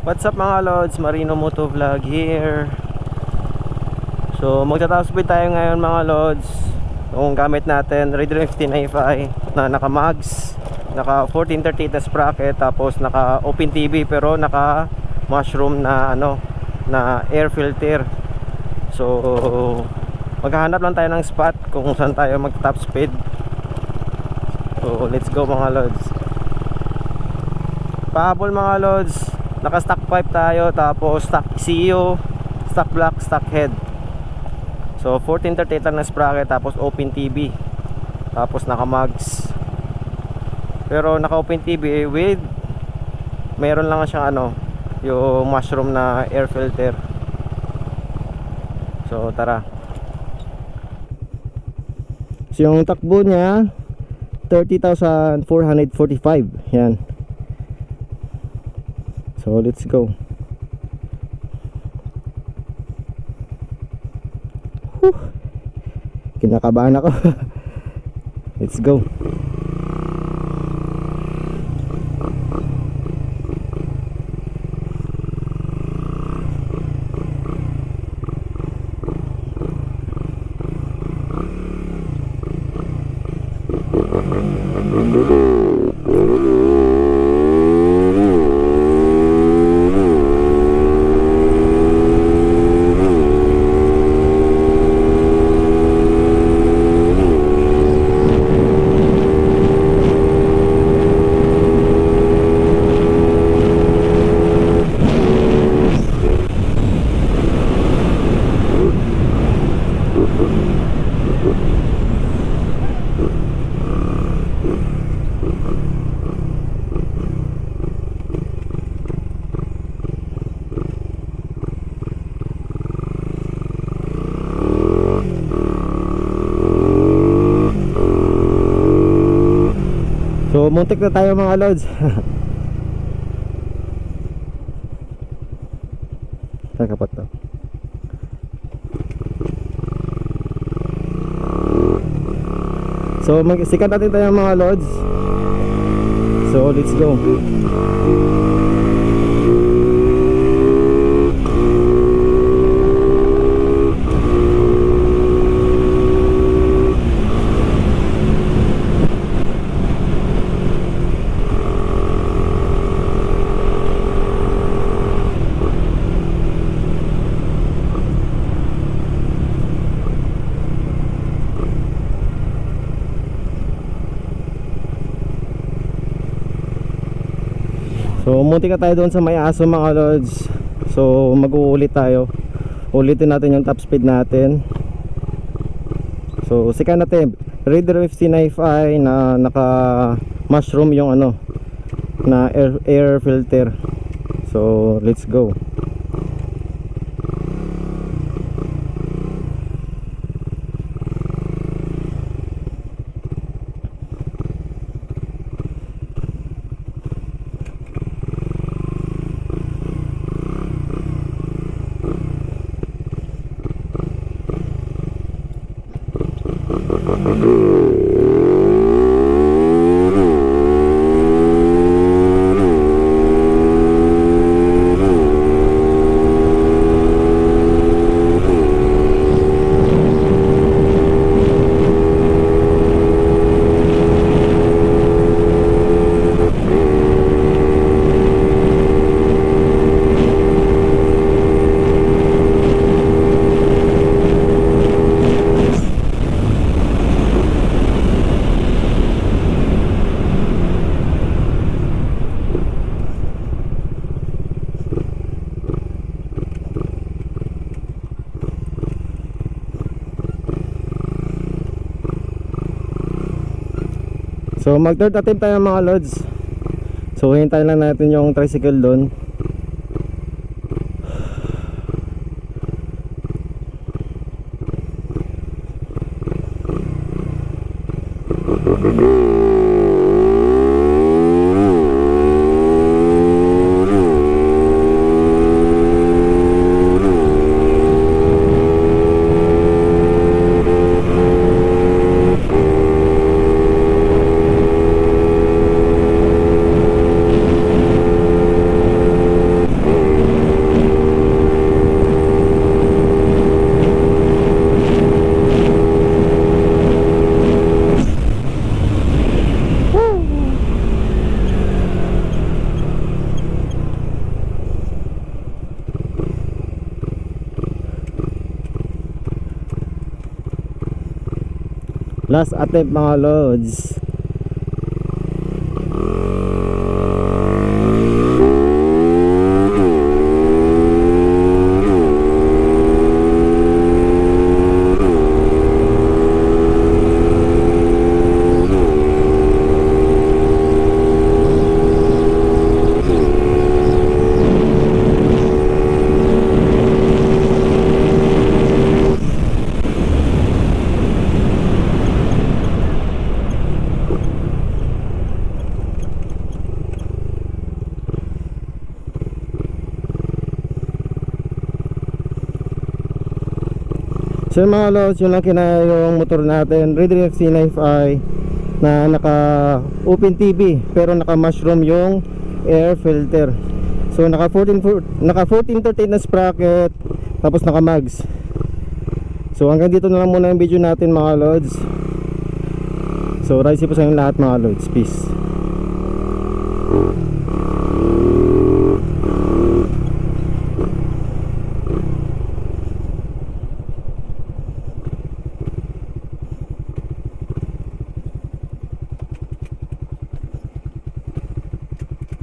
What's up mga lods, Marino Moto Vlog here. So magta-top speed tayo ngayon mga lods. Yung gamit natin Raider 15 i5 na naka mags, naka 1438 na sprocket, tapos naka open TV pero naka mushroom na na air filter. So maghahanap lang tayo ng spot kung saan tayo mag-top speed. So let's go mga lods. Pahabol mga lods, naka stock pipe tayo, tapos stock CEO, stock block, stock head. So 1438 lang na sprocket, tapos open TV, tapos naka mags. Pero naka open TV with meron lang siyang yung mushroom na air filter. So tara. So yung takbo niya 30,445. Yan. So let's go. Kinakabahan ako. Let's go. So muntik na tayo mga lods. Nakapat to. So magsikat natin tayo mga lods. So let's go. So muntik na tayo doon sa may aso mga lods. So mag-uulit tayo. Ulitin natin yung top speed natin. So sikan natin Raider 15 i5 na naka mushroom yung na air filter. So let's go. So mag third attempt tayo mga lods. So hintayin lang natin yung tricycle doon. Last attempt mga lods. So mga lods, yun lang kinaya yung motor natin, Raider XT95i na naka open TV pero naka mushroom yung air filter. So naka 1413 na sprocket, tapos naka mags. So hanggang dito na lang muna yung video natin mga lods. So rise po sa inyo lahat mga lods, peace.